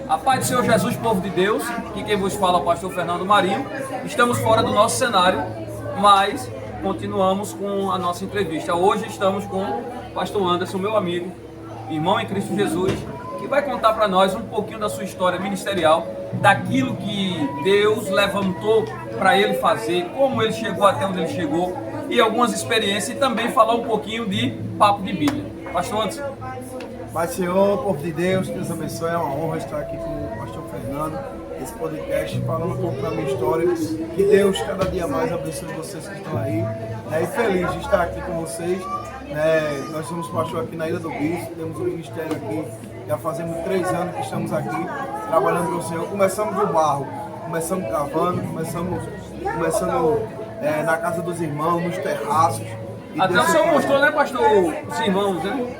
A paz do Senhor Jesus, povo de Deus, que quem vos fala é o pastor Fernando Marinho. Estamos fora do nosso cenário, mas continuamos com a nossa entrevista. Hoje estamos com o pastor Anderson, meu amigo, irmão em Cristo Jesus, que vai contar para nós um pouquinho da sua história ministerial, daquilo que Deus levantou para ele fazer, como ele chegou até onde ele chegou e algumas experiências, e também falar um pouquinho de papo de Bíblia. Pastor Anderson. Pai Senhor, povo de Deus, Deus abençoe, é uma honra estar aqui com o pastor Fernando, esse podcast, falando um pouco da minha história. Que Deus cada dia mais abençoe vocês que estão aí. E feliz de estar aqui com vocês. Nós somos pastor aqui na Ilha do Bispo, temos um ministério aqui, já fazemos 3 anos que estamos aqui trabalhando com o Senhor. Começamos do barro, começamos cavando, começamos na casa dos irmãos, nos terraços. Até o senhor mostrou, né, pastor, os irmãos, né?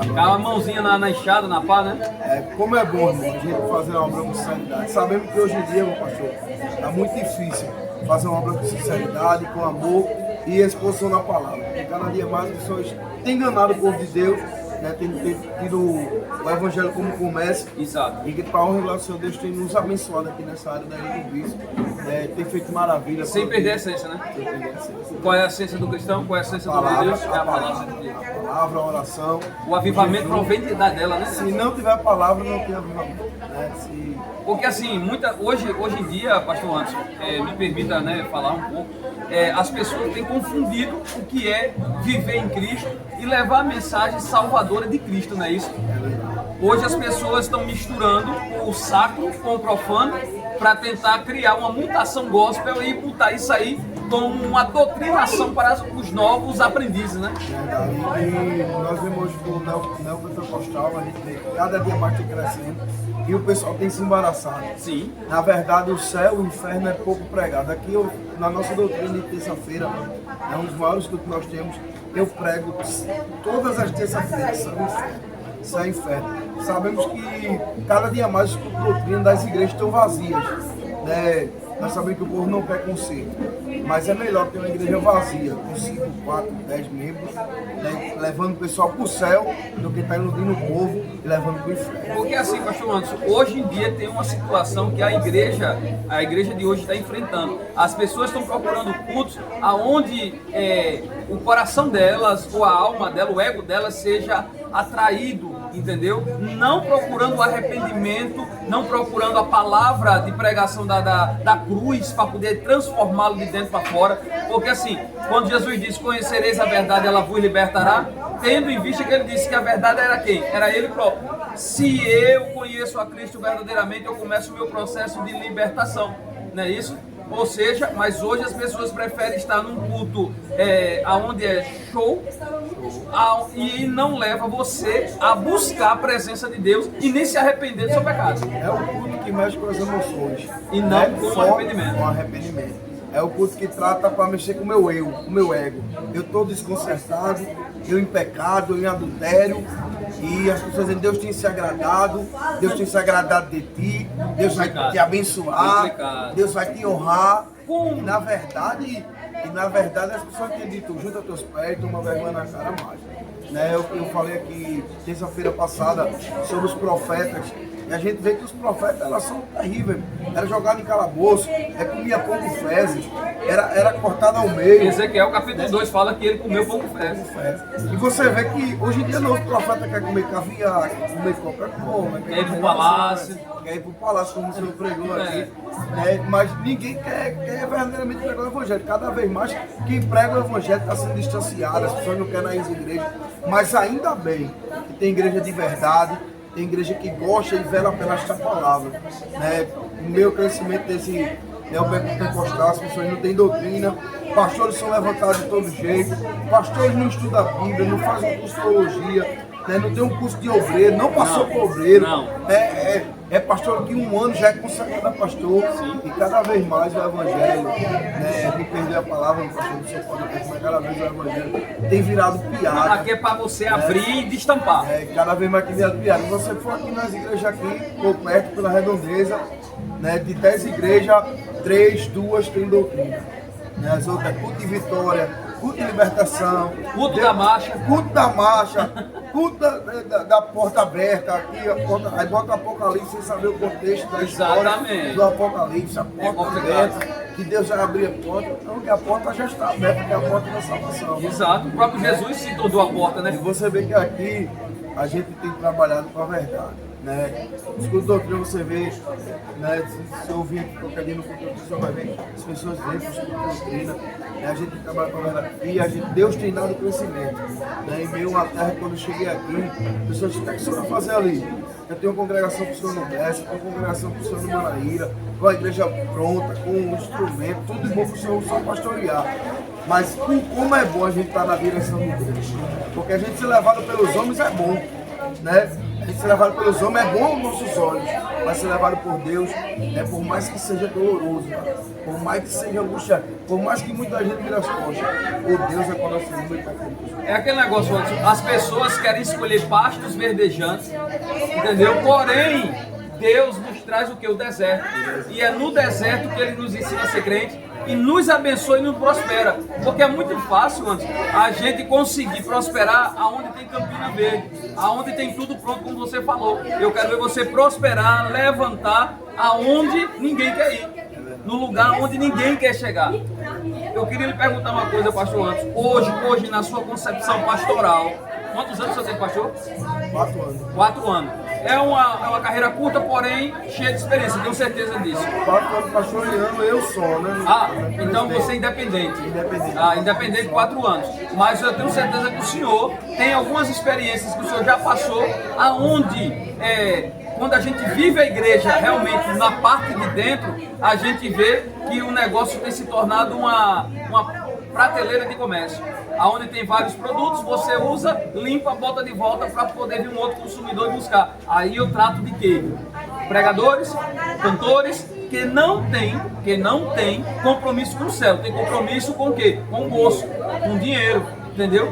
Aquela a mãozinha na enxada, na pá, né? Como é bom, irmão, a gente fazer uma obra com sinceridade. Sabemos que hoje em dia, meu pastor, está muito difícil fazer uma obra com sinceridade, com amor e exposição na palavra. Porque cada dia mais as pessoas têm enganado o povo de Deus, né? Tem tido o evangelho como comércio. Exato. E que para a honra e glória do Senhor, Deus tem nos abençoado aqui nessa área da Ilha do Bispo. Tem feito maravilha. Sem perder a essência, né? Sem perder a essência. Qual é a essência do cristão? Qual é a essência do Deus? É a palavra de Deus. A palavra, a oração. O avivamento provém dela, né? Se não tiver palavra, não tem avivamento. Né? Porque assim, hoje em dia, pastor Anderson, me permita, né, falar um pouco, as pessoas têm confundido o que é viver em Cristo e levar a mensagem salvadora de Cristo, não é isso? Hoje as pessoas estão misturando o sacro com o profano para tentar criar uma mutação gospel e botar isso aí como uma doutrinação para os novos aprendizes, né? E nós vemos hoje o neopentecostal, a gente vê cada dia mais crescendo e o pessoal tem se embaraçado. Sim. Na verdade, o céu e o inferno é pouco pregado. Aqui, na nossa doutrina de terça-feira, é um dos maiores que nós temos, eu prego todas as terças-feiras, céu e inferno. Sabemos que cada dia mais as doutrinas das igrejas estão vazias, né? Nós sabemos que o povo não quer conselho, mas é melhor ter uma igreja vazia, com 5, 4, 10 membros, né, levando o pessoal para o céu, do que estar iludindo o povo e levando para o inferno. Porque assim, pastor Anderson, hoje em dia tem uma situação que a igreja de hoje está enfrentando. As pessoas estão procurando cultos aonde o coração delas, ou a alma dela, o ego delas seja atraído, entendeu? Não procurando o arrependimento, não procurando a palavra de pregação da cruz para poder transformá-lo de dentro para fora. Porque assim, quando Jesus disse: conhecereis a verdade, ela vos libertará, tendo em vista que ele disse que a verdade era quem? Era ele próprio. Se eu conheço a Cristo verdadeiramente, eu começo o meu processo de libertação, não é isso? Ou seja, mas hoje as pessoas preferem estar num culto onde é show e não leva você a buscar a presença de Deus e nem se arrepender do seu pecado. É o culto que mexe com as emoções. E não com o arrependimento. Com arrependimento. É o culto que trata para mexer com o meu eu, com o meu ego. Eu estou desconcertado, eu em pecado, eu em adultério. E as pessoas dizem: Deus tem se agradado, Deus tem se agradado de ti, Deus vai te abençoar, Deus vai te honrar. E na verdade as pessoas têm dito: junta teus pés, toma vergonha na cara mais. Né? Eu falei aqui terça-feira passada sobre os profetas. E a gente vê que os profetas, elas são terríveis. Era jogado em calabouço, comia pão com fezes, era cortado ao meio. Ezequiel capítulo 2 fala que ele comeu pão com fezes. E você vê que hoje em dia não, os profetas querem comer caviar, quer comer Coca-Cola, quer ir pro palácio. Quer ir pro palácio, como o senhor pregou aqui. Mas ninguém quer verdadeiramente pregar o evangelho. Cada vez mais quem prega o evangelho está sendo distanciado, as pessoas não querem ir às igrejas. Mas ainda bem que tem igreja de verdade. Tem igreja que gosta e vela pela esta palavra. O meu crescimento desse neopentecostal, as pessoas não têm doutrina, pastores são levantados de todo jeito, pastores não estudam a Bíblia, não fazem curso de teologia, não tem um curso de obreiro, não passou por obreiro. É pastor que 1 ano já é consagrado a pastor. Sim. E cada vez mais o evangelho, me perder a palavra, no pastor do seu podcast, mas cada vez o evangelho tem virado piada. Aqui é para você abrir e destampar. Cada vez mais tem virado piada. Se você for aqui nas igrejas aqui, por perto, pela redondeza, de 10 igrejas, 3, 2 tem doutrina. As outras, culto de vitória, culto de libertação, Culto da marcha. culto da marcha, culto da porta aberta, aqui, aí bota Apocalipse sem saber o contexto da história Exatamente. do Apocalipse, a porta aberta, que Deus vai abrir a porta, então que a porta já está aberta, que é a porta da salvação. Exato. O próprio Jesus se tornou a porta, E né? você vê que aqui a gente tem trabalhado com a verdade. Né? Escuta doutrina, você vê, né? Se eu ouvir qualquer dia no futuro, você vai ver, as pessoas vêm para escutar doutrina, né? A gente trabalha com a verdade. E Deus tem dado crescimento. Né? Em meio a terra, quando eu cheguei aqui, as pessoas dizem, o que o senhor vai fazer ali? Eu tenho uma congregação para o senhor no Bessa, tenho uma congregação para o senhor no Manaíra, com a igreja pronta, com um instrumento, tudo bom para o senhor só pastorear. Mas como é bom a gente estar na direção de Deus. Porque a gente ser levado pelos homens é bom. Né? A gente ser levado pelos homens é bom aos nossos olhos, mas ser levado por Deus, por mais que seja doloroso, por mais que seja angustiante, por mais que muita gente vire as costas, o Deus é com nosso nome e está conosco. É aquele negócio, as pessoas querem escolher pastos verdejantes, entendeu? Porém, Deus nos traz o que? O deserto. E é no deserto que Ele nos ensina a ser crente e nos abençoa e nos prospera. Porque é muito fácil, antes, a gente conseguir prosperar aonde tem Campina Verde, aonde tem tudo pronto, como você falou. Eu quero ver você prosperar, levantar aonde ninguém quer ir, no lugar onde ninguém quer chegar. Eu queria lhe perguntar uma coisa, pastor Anderson. Hoje, na sua concepção pastoral, quantos anos você tem, pastor? 4 anos. 4 anos. É uma carreira curta, porém cheia de experiência, tenho certeza disso. 4 anos pastoreando, eu só, né? Então você é independente. Independente. Independente, 4 anos. Mas eu tenho certeza que o senhor tem algumas experiências que o senhor já passou, aonde, quando a gente vive a igreja realmente na parte de dentro, a gente vê que o negócio tem se tornado uma prateleira de comércio, aonde tem vários produtos, você usa, limpa, bota de volta para poder vir um outro consumidor e buscar. Aí eu trato de quê? Pregadores, cantores que não tem compromisso com o céu, tem compromisso com o quê? Com o bolso, com dinheiro, entendeu?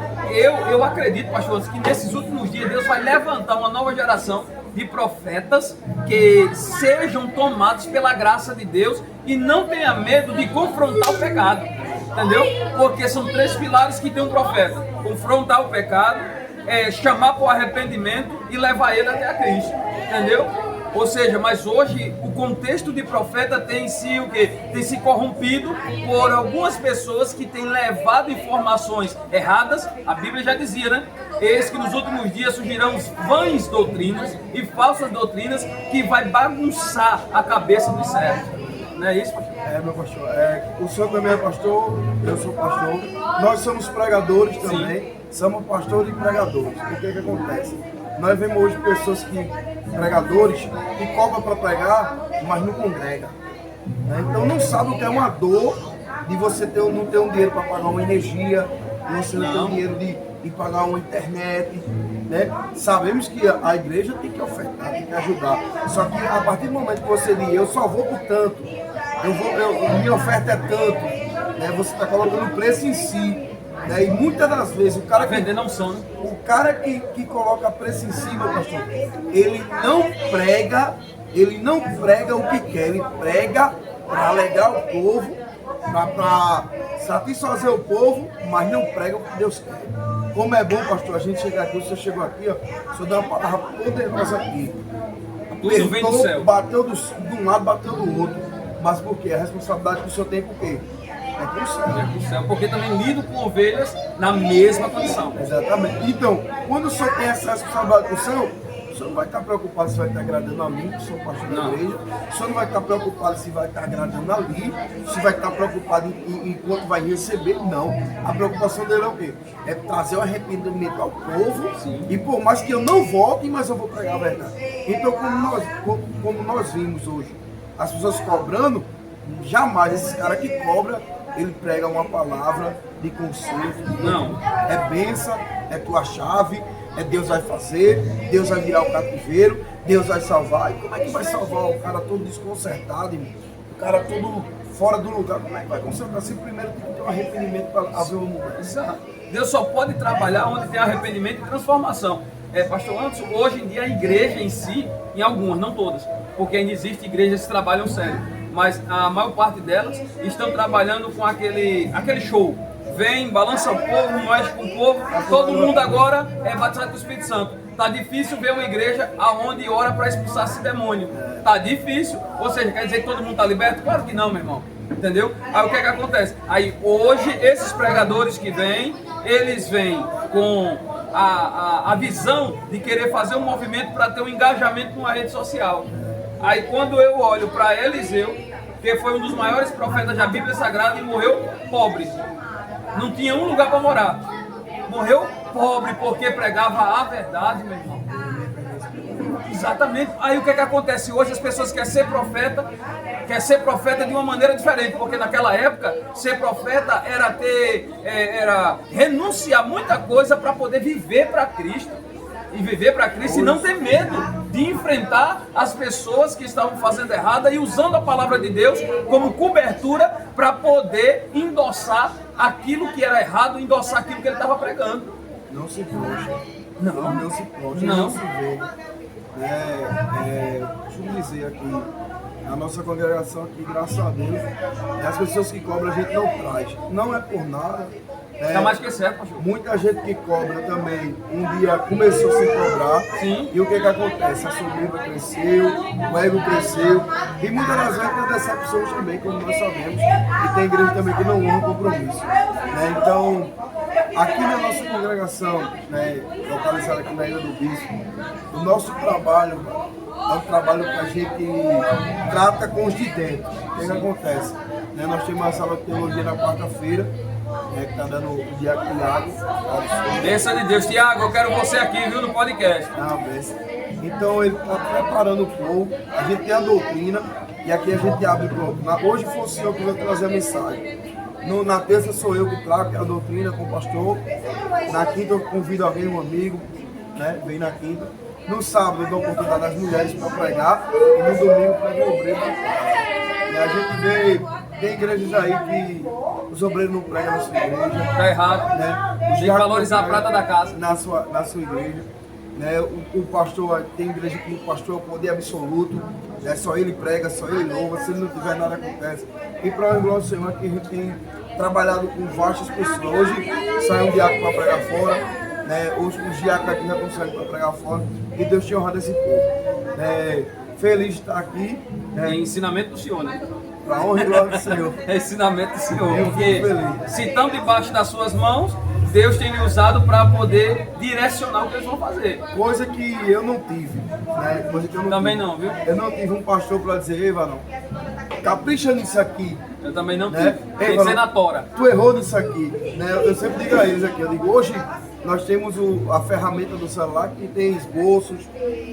Eu acredito, pastor, que nesses últimos dias Deus vai levantar uma nova geração de profetas que sejam tomados pela graça de Deus e não tenha medo de confrontar o pecado, entendeu? Porque são 3 pilares que tem um profeta: confrontar o pecado, chamar para o arrependimento e levar ele até a Cristo, entendeu? Ou seja, mas hoje o contexto de profeta tem se o quê? Tem se corrompido por algumas pessoas que têm levado informações erradas. A Bíblia já dizia, né? Eis que nos últimos dias surgirão vãs doutrinas e falsas doutrinas que vai bagunçar a cabeça dos servos. Não é isso, pastor? Meu pastor. O senhor também é pastor, eu sou pastor. Nós somos pregadores também. Sim. Somos pastores e pregadores. O que acontece? Nós vemos hoje pessoas pregadores que cobram para pregar, mas não congregam. Né? Então não sabe o que é uma dor de você não ter um dinheiro para pagar uma energia, de você não ter um dinheiro de pagar uma internet. Né? Sabemos que a igreja tem que ofertar, tem que ajudar. Só que a partir do momento que você diz, eu só vou por tanto, minha oferta é tanto, né? Você está colocando o preço em si. Né? E muitas das vezes o cara vender não são, né? O cara que coloca preço em cima, pastor, ele não prega o que quer, ele prega para alegar o povo, para satisfazer o povo, mas não prega o que Deus quer. Como é bom, pastor, a gente chegar aqui, você chegou aqui, ó, o senhor deu uma palavra poderosa aqui. Tudo vem do céu. Bateu de um lado, bateu do outro. Mas por quê? A responsabilidade que o senhor tem por quê? É pro céu. Porque também lido com ovelhas na mesma condição. Exatamente. Então, quando o senhor tem essa responsabilidade pro céu, o senhor não vai estar preocupado se vai estar agradando a mim, que sou pastor da igreja. O senhor não vai estar preocupado se vai estar agradando ali, se vai estar preocupado em quanto vai receber. Não. A preocupação dele é o quê? É trazer o arrependimento ao povo. Sim. E por mais que eu não volte, mas eu vou pregar a verdade. Então, como nós vimos hoje, as pessoas cobrando, jamais esses caras que cobram, ele prega uma palavra de conserto. Não. É bênção, é tua chave, Deus vai fazer, Deus vai virar o cativeiro, Deus vai salvar. E como é que vai salvar o cara todo desconcertado, irmão? O cara todo fora do lugar? Como é que vai consertar? Se primeiro tem que ter um arrependimento para haver uma mudança. Deus só pode trabalhar onde tem arrependimento e transformação. Pastor Anderson, hoje em dia a igreja em si, em algumas, não todas, porque ainda existem igrejas que trabalham sério, mas a maior parte delas estão trabalhando com aquele show, vem, balança o povo, mexe com o povo, todo mundo agora é batizado com o Espírito Santo. Tá difícil ver uma igreja aonde ora para expulsar esse demônio. Tá difícil. Ou seja, quer dizer que todo mundo tá liberto? Claro que não, meu irmão. Entendeu? Aí o que é que acontece? Aí hoje esses pregadores que vêm, eles vêm com a visão de querer fazer um movimento para ter um engajamento numa rede social. Aí quando eu olho para Eliseu, que foi um dos maiores profetas da Bíblia Sagrada e morreu pobre, não tinha um lugar para morar, morreu pobre porque pregava a verdade, meu irmão. Exatamente. Aí o que é que acontece hoje? As pessoas querem ser profeta de uma maneira diferente, porque naquela época ser profeta era renunciar muita coisa para poder viver para Cristo. E viver para Cristo e não ter medo de enfrentar as pessoas que estavam fazendo errado e usando a palavra de Deus como cobertura para poder endossar aquilo que era errado, endossar aquilo que ele estava pregando. Não se proja. Não se proja. Não. Não se vê. Deixa eu dizer aqui, a nossa congregação aqui, graças a Deus, as pessoas que cobram a gente não traz. Não é por nada. Tá mais que certo, pastor. Muita gente que cobra também, um dia começou sem cobrar. Sim. E o que acontece? A soberba cresceu, o ego cresceu. E muitas das vezes tem decepções também, como nós sabemos. E tem igreja também que não honra o compromisso. Então, aqui na nossa congregação, localizada aqui na Ilha do Bispo, o nosso trabalho é um trabalho que a gente trata com os de dentro. O que acontece? Nós temos uma sala de teologia na quarta-feira, que está dando o Diácono Tiago. Bênção de Deus. Tiago, eu quero você aqui, viu, no podcast. Bênção. Então ele está preparando o povo, a gente tem a doutrina e aqui a gente abre pronto. Hoje foi o senhor que vai trazer a mensagem. Na terça sou eu que trago, que é a doutrina com o pastor. Na quinta eu convido alguém, um amigo, vem na quinta. No sábado eu dou oportunidade às mulheres para pregar e no domingo prego o obreiro. E a gente vê, tem igrejas aí que os obreiros não pregam na sua igreja. Tá errado. Tem que valorizar a prata da casa. Na sua igreja. O pastor, tem igreja que o pastor é o poder absoluto. Só ele prega, só ele louva. Se ele não tiver nada, acontece. E para o glória do Senhor, que a gente tem trabalhado com vastas pessoas. Hoje sai um diácono para pregar fora. Hoje os diáconos aqui já conseguem para pregar fora. E Deus te honra desse povo. Feliz de estar aqui. É ensinamento do Senhor, né? Para honra e glória do Senhor. É ensinamento do Senhor. Eu Porque fico feliz. se estão debaixo das suas mãos, Deus tem lhe usado para poder direcionar o que eles vão fazer. Coisa que eu não tive. Coisa que eu não Também tive. não, viu? Eu não tive um pastor para dizer, ei, Varão, capricha nisso aqui. Eu também não tive. Ei, Tem que Varão, ser na tora. Tu errou nisso aqui. Eu sempre digo a eles aqui, eu digo, hoje nós temos a ferramenta do celular que tem esboços,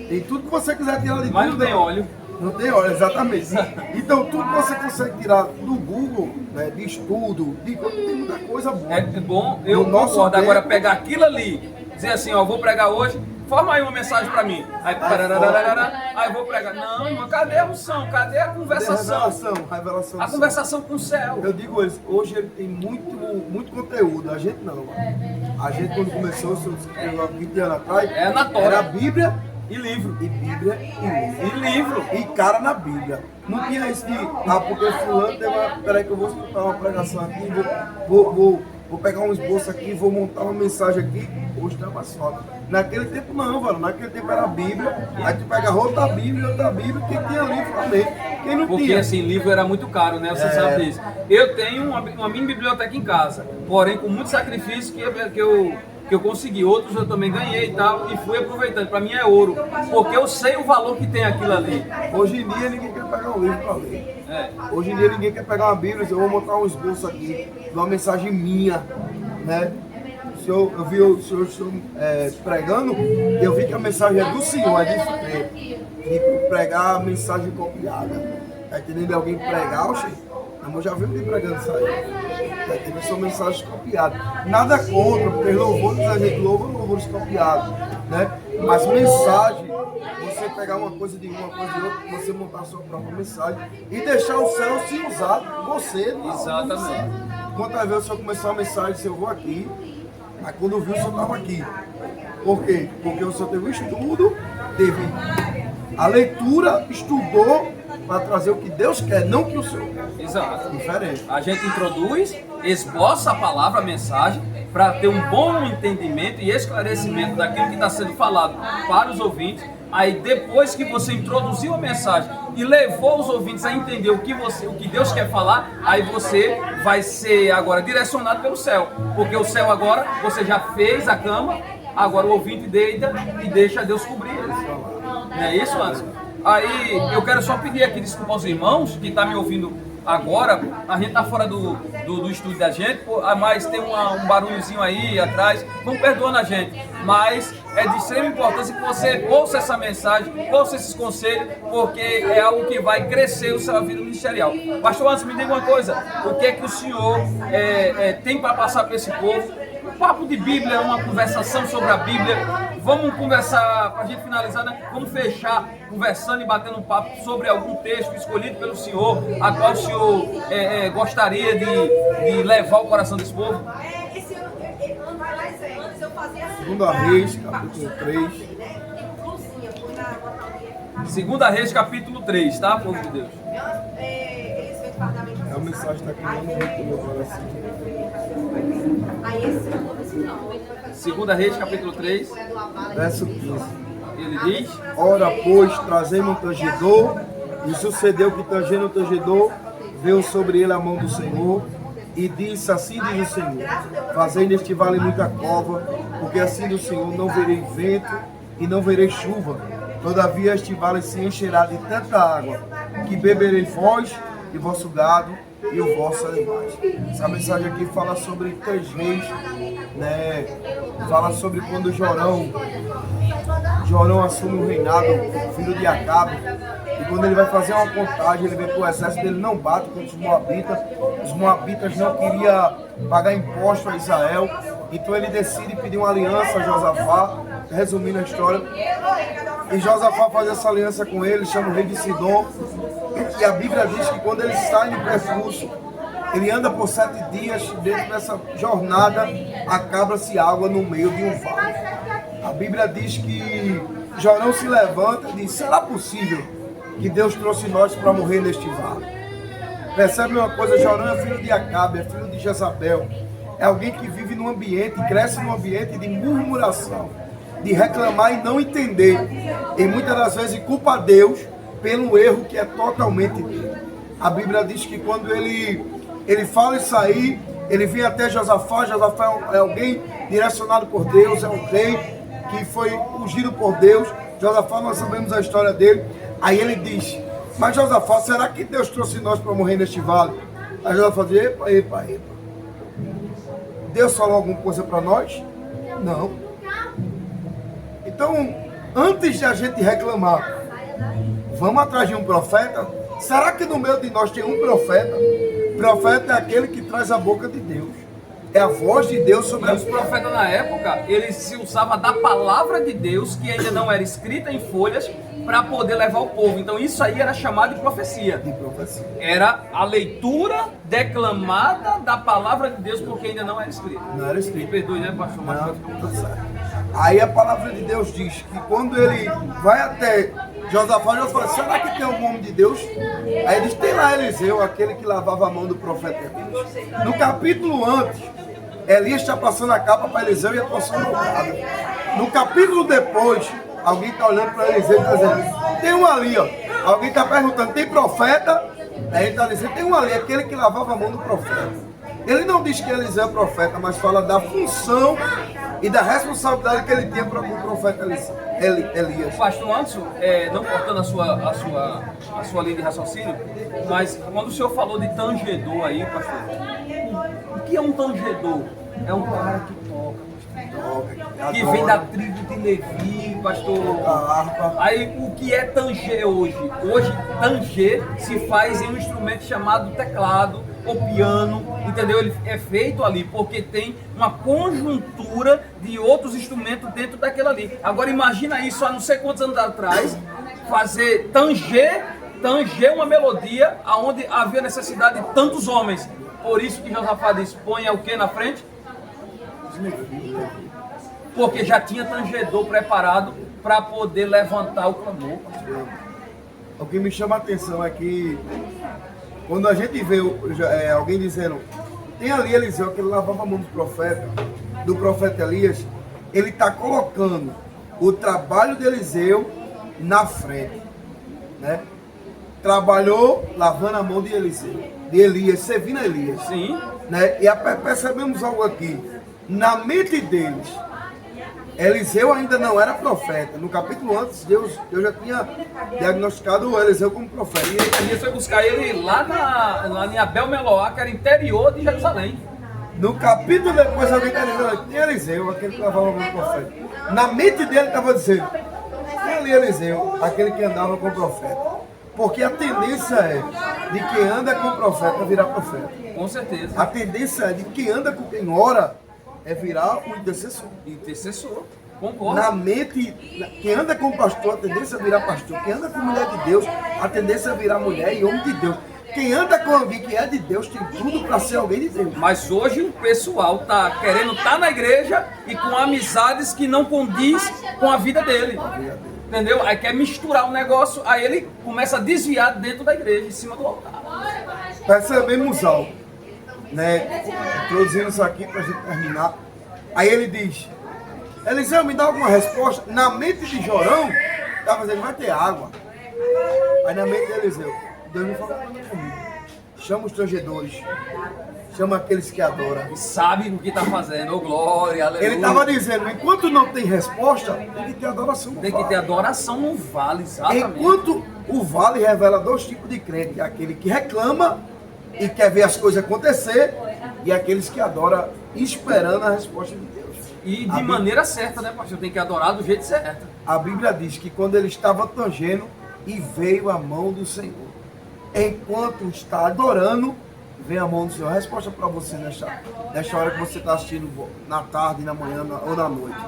tem tudo que você quiser tirar de Mas tudo. não tem óleo. Não tem hora, exatamente. Então, tudo que você consegue tirar do Google, de estudo, tem muita coisa boa. É bom, eu No nosso concordo. tempo- Agora, pegar aquilo ali, dizer assim, ó, vou pregar hoje, forma aí uma mensagem pra mim. Aí, aí eu vou pregar. Não, irmão, cadê a unção? Cadê a conversação? Revelação A do conversação com o céu. Eu digo eles, hoje ele tem muito conteúdo, a gente não. A gente quando começou, há 20 anos atrás, É na Tora. era a Bíblia E livro. e Bíblia e livro. E livro. E cara na Bíblia. Não tinha isso de, porque fulano tem uma. Peraí que eu vou escutar uma pregação aqui, vou pegar um esboço aqui, vou montar uma mensagem aqui. Hoje tá mais fácil. Naquele tempo não, mano. Naquele tempo era a Bíblia, aí tu pegava outra Bíblia, quem tinha livro também. Quem não Porque tinha. assim, livro era muito caro, né? Você sabe disso. Eu tenho uma mini biblioteca em casa, porém com muito sacrifício que eu consegui. Outros eu também ganhei e tal, e fui aproveitando. Para mim é ouro, porque eu sei o valor que tem aquilo ali. Hoje em dia ninguém quer pegar um livro para ler. É. Hoje em dia ninguém quer pegar uma Bíblia e dizer, eu vou montar um esboço aqui, de uma mensagem minha, Eu vi o senhor pregando, eu vi que a mensagem é do Senhor, é diferente de pregar a mensagem copiada. Tá entendendo? Alguém pregar, eu já vi alguém pregando isso aí. Tá entendendo? São mensagens copiadas. Nada contra, porque louvores a gente louva louvores copiados, Mas mensagem, você pegar uma coisa de uma coisa de outra, você montar a sua própria mensagem e deixar o céu se usar você. Exatamente. Quantas vezes o senhor começou a mensagem, se eu vou aqui, aí quando viu o senhor estava aqui. Por quê? Porque o senhor teve um estudo, teve a leitura, estudou para trazer o que Deus quer, não o que o Senhor quer. Exato. Diferente. A gente introduz, esboça a palavra, a mensagem, para ter um bom entendimento e esclarecimento daquilo que está sendo falado para os ouvintes. Aí depois que você introduziu a mensagem e levou os ouvintes a entender o que Deus quer falar, aí você vai ser agora direcionado pelo céu. Porque o céu agora, você já fez a cama, agora o ouvinte deita e deixa Deus cobrir ele. Não é isso, Anderson? Aí eu quero só pedir aqui desculpa aos irmãos que estão me ouvindo agora. A gente está fora do estúdio da gente, mas tem um barulhozinho aí atrás. Vão perdoando a gente, mas é de extrema importância que você ouça essa mensagem, ouça esses conselhos, porque é algo que vai crescer o seu vida ministerial. Pastor Anderson, me diga uma coisa: o que é que o senhor tem para passar para esse povo? Um papo de Bíblia, uma conversação sobre a Bíblia. Vamos conversar, para a gente finalizar, né? Vamos fechar conversando e batendo um papo sobre algum texto escolhido pelo senhor, a qual o senhor gostaria de levar ao coração desse povo. Segunda Reis, capítulo 3. Segunda Reis, capítulo 3, tá, povo de Deus? A mensagem está aqui no meu coração. Segunda Reis, capítulo 3, Verso 15. ele diz: Ora, pois, trazei-me um tangedor, e sucedeu que tangendo o tangedor, veio sobre ele a mão do Senhor, e disse: assim diz o Senhor, fazei neste vale muita cova, porque assim do Senhor não verei vento e não verei chuva. Todavia este vale se encherá de tanta água, que beberei vós e vosso gado e o vosso animais. Essa mensagem aqui fala sobre 3 reis, né? Fala sobre quando Jorão assume o reinado, filho de Acabe, e quando ele vai fazer uma contagem, ele vê que o exército dele não bate contra os moabitas não queriam pagar imposto a Israel, então ele decide pedir uma aliança a Josafá, resumindo a história, e Josafá faz essa aliança com ele, chama o rei de Sidom, e a Bíblia diz que quando ele sai no percurso, ele anda por 7 dias, dentro dessa jornada, acaba-se água no meio de um vale. A Bíblia diz que Jorão se levanta e diz: será possível que Deus trouxe nós para morrer neste vale? Percebe uma coisa, Jorão é filho de Acabe, é filho de Jezabel, é alguém que vive num ambiente, cresce num ambiente de murmuração, de reclamar e não entender, e muitas das vezes culpa a Deus pelo erro que é totalmente dele. A Bíblia diz que quando ele fala isso aí, ele vem até Josafá. Josafá é alguém direcionado por Deus, é um rei que foi ungido por Deus. Josafá, nós sabemos a história dele. Aí ele diz: mas Josafá, será que Deus trouxe nós para morrer neste vale? Aí Josafá diz: epa. Deus falou alguma coisa para nós? Não. Então, antes de a gente reclamar, vamos atrás de um profeta? Será que no meio de nós tem um profeta? Profeta é aquele que traz a boca de Deus. É a voz de Deus sobre os profetas na época, eles se usavam da palavra de Deus, que ainda não era escrita em folhas, para poder levar o povo. Então isso aí era chamado de profecia. Era a leitura declamada da palavra de Deus, porque ainda não era escrita. Não era escrita. Me perdoe, né, pastor? Aí a palavra de Deus diz que quando ele vai até Josafá fala: será que tem algum homem de Deus? Aí ele diz: tem lá Eliseu, aquele que lavava a mão do profeta Elias. No capítulo antes, Elias está passando a capa para Eliseu e a porção dobrada. No capítulo depois, alguém está olhando para Eliseu e está dizendo: tem um ali, ó. Alguém está perguntando: tem profeta? Aí ele está dizendo: tem um ali, aquele que lavava a mão do profeta. Ele não diz que Eliseu é profeta, mas fala da função e da responsabilidade que ele tinha para o profeta Elias. Pastor Anderson, não cortando a sua linha de raciocínio, mas quando o senhor falou de tangedor aí, pastor, o que é um tangedor? É um cara que toca, que vem da tribo de Levi, pastor. Aí o que é tanger hoje? Hoje tanger se faz em um instrumento chamado teclado ou piano, entendeu? Ele é feito ali porque tem uma conjuntura de outros instrumentos dentro daquela ali. Agora imagina isso há não sei quantos anos atrás, fazer tanger uma melodia onde havia necessidade de tantos homens. Por isso que Josafá diz: põe o que na frente? Porque já tinha tangedor preparado para poder levantar o clamor. O que me chama a atenção é que quando a gente vê alguém dizendo, tem ali Eliseu que ele lavava a mão do profeta Elias, ele está colocando o trabalho de Eliseu na frente, né? Trabalhou lavando a mão de Eliseu, de Elias, servindo a Elias. Sim. Né? E percebemos algo aqui, na mente deles, Eliseu ainda não era profeta. No capítulo antes, Deus já tinha diagnosticado o Eliseu como profeta. E Elias foi buscar ele lá em Abel Meloá, que era interior de Jerusalém. No capítulo depois, alguém está dizendo, tem Eliseu, aquele que lavava como profeta. Na mente dele estava dizendo, tem ali Eliseu, aquele que andava com o profeta. Porque a tendência é de quem anda com o profeta virar profeta. Com certeza. A tendência é de quem anda com quem ora é virar um intercessor. Intercessor. Concordo. Na mente, quem anda com pastor, a tendência é virar pastor. Quem anda com mulher de Deus, a tendência é virar mulher e homem de Deus. Quem anda com alguém que é de Deus tem tudo para ser alguém de Deus. Mas hoje o pessoal tá querendo estar na igreja e com amizades que não condiz com a vida dele. Entendeu? Aí quer misturar o negócio, aí ele começa a desviar dentro da igreja, em cima do altar. Percebemos algo, né? Introduzindo isso aqui para a gente terminar. Aí ele diz, Eliseu, me dá alguma resposta? Na mente de Jorão, estava dizendo, vai ter água. Aí na mente de Eliseu, Deus me falou comigo. Chama os tangedores, chama aqueles que adoram. E sabe o que está fazendo, oh glória, aleluia. Ele estava dizendo, enquanto não tem resposta, tem que ter adoração no Tem vale. que ter adoração no vale, exatamente. Enquanto o vale revela dois tipos de crente, aquele que reclama e quer ver as coisas acontecer, e aqueles que adoram esperando a resposta de Deus. E de maneira certa, né, pastor? Tem que adorar do jeito certo. A Bíblia diz que quando ele estava tangendo, e veio a mão do Senhor. Enquanto está adorando, vem a mão do Senhor. A resposta para você nesta hora que você está assistindo na tarde, na manhã ou na noite.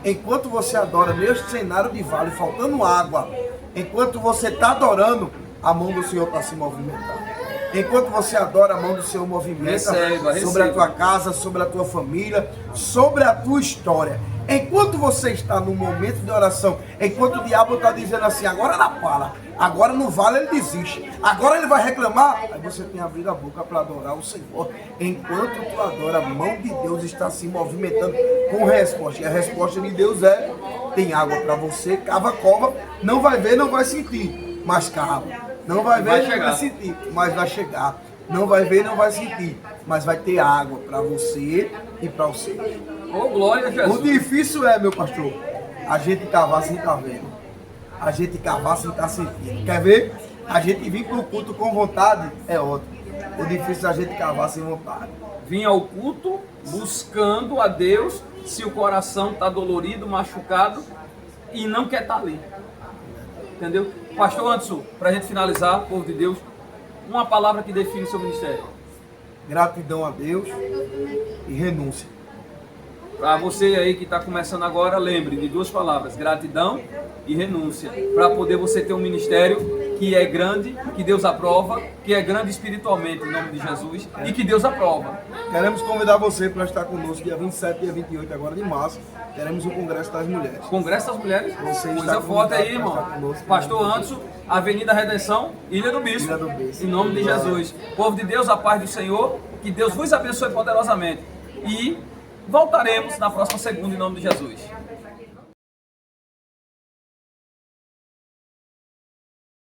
Enquanto você adora neste cenário de vale, faltando água, enquanto você está adorando, a mão do Senhor está se movimentando. Enquanto você adora, a mão do Senhor movimenta sobre a tua casa, sobre a tua família, sobre a tua história. Enquanto você está no momento de oração, enquanto o diabo está dizendo assim, agora na pala, agora no vale ele desiste, agora ele vai reclamar, aí você tem que abrir a boca para adorar o Senhor. Enquanto tu adora, a mão de Deus está se movimentando com resposta. E a resposta de Deus é, tem água para você, cava a cova, não vai ver, não vai sentir, mas cava. Não vai ver, não vai sentir, mas vai chegar. Não vai ver, não vai sentir, mas vai ter água para você e para o seu. Oh, glória a Jesus. O difícil é, meu pastor, a gente cavar sem estar vendo. A gente cavar sem estar sentindo. Quer ver? A gente vir para o culto com vontade é ótimo. O difícil é a gente cavar sem vontade. Vir ao culto buscando a Deus se o coração está dolorido, machucado e não quer estar ali. Entendeu? Pastor Anderson, para a gente finalizar, povo de Deus, uma palavra que define o seu ministério. Gratidão a Deus e renúncia. Para você aí que está começando agora, lembre de duas palavras, gratidão e renúncia, para poder você ter um ministério que é grande, que Deus aprova, que é grande espiritualmente, em nome de Jesus, e que Deus aprova. Queremos convidar você para estar conosco dia 27 e dia 28 agora de março. Teremos o Congresso das Mulheres. Congresso das Mulheres? Você coisa forte aí, irmão. Pastor Anderson, Avenida Redenção, Ilha do Bispo. Ilha do Bispo. Em nome de Jesus. Povo de Deus, a paz do Senhor, que Deus vos abençoe poderosamente. E voltaremos na próxima segunda, em nome de Jesus.